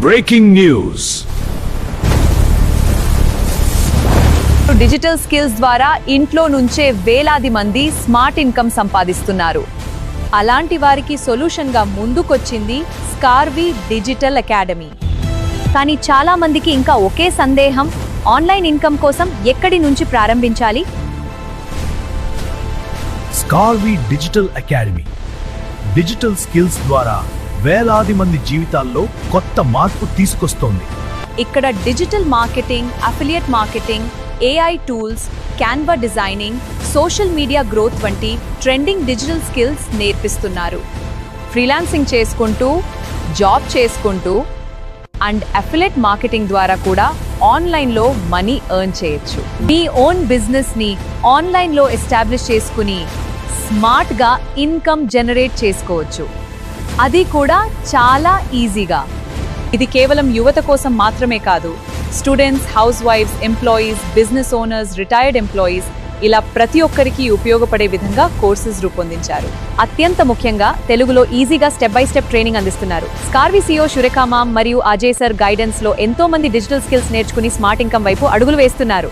Breaking news. Digital skills ద్వారా ఇంట్లో నుంచే వేలాది మంది స్మార్ట్ ఇన్కమ్ సంపాదిస్తున్నారు. అలాంటి వారికి సొల్యూషన్గా ముందుకొచ్చింది స్కార్వీ డిజిటల్ అకాడమీ. కానీ చాలా మందికి ఇంకా ఒకే సందేహం, ఆన్లైన్ ఇన్కమ్ కోసం ఎక్కడి నుంచి ప్రారంభించాలి? స్కార్వీ డిజిటల్ అకాడమీ డిజిటల్ స్కిల్స్ ద్వారా వేలాది మంది జీవితాల్లో కొత్త మార్పు తీసుకొస్తోంది. ఇక్కడ digital marketing, affiliate marketing, AI tools, Canva designing, social media growth వంటి ట్రెండింగ్ డిజిటల్ స్కిల్స్ నేర్పిస్తున్నారు. ఫ్రీలాన్సింగ్ చేసుకుంటూ, జాబ్ చేసుకుంటూ అండ్ అఫిలియేట్ మార్కెటింగ్ ద్వారా కూడా ఆన్లైన్లో మనీ ఎర్న్ చేయొచ్చు. మీ ఓన్ బిజినెస్ని ఆన్లైన్లో ఎస్టాబ్లిష్ చేసుకుని స్మార్ట్గా ఇన్కమ్ జనరేట్ చేసుకోవచ్చు. అది కూడా చాలా ఈజీగా. ఇది కేవలం యువత కోసం మాత్రమే కాదు, స్టూడెంట్స్, హౌస్ వైఫ్స్, employees, business owners, retired employees ఇలా ప్రతి ఒక్కరికి ఉపయోగపడే విధంగా కోర్సెస్ రూపొందించారు. అత్యంత ముఖ్యంగా తెలుగులో ఈజీగా స్టెప్ బై స్టెప్ ట్రైనింగ్ అందిస్తున్నారు. స్కార్వీ CEO శురేఖా మ్యామ్ మరియు అజయ్ సర్ గైడెన్స్ లో ఎంతో మంది డిజిటల్ స్కిల్స్ నేర్చుకుని స్మార్ట్ ఇన్కమ్ వైపు అడుగులు వేస్తున్నారు.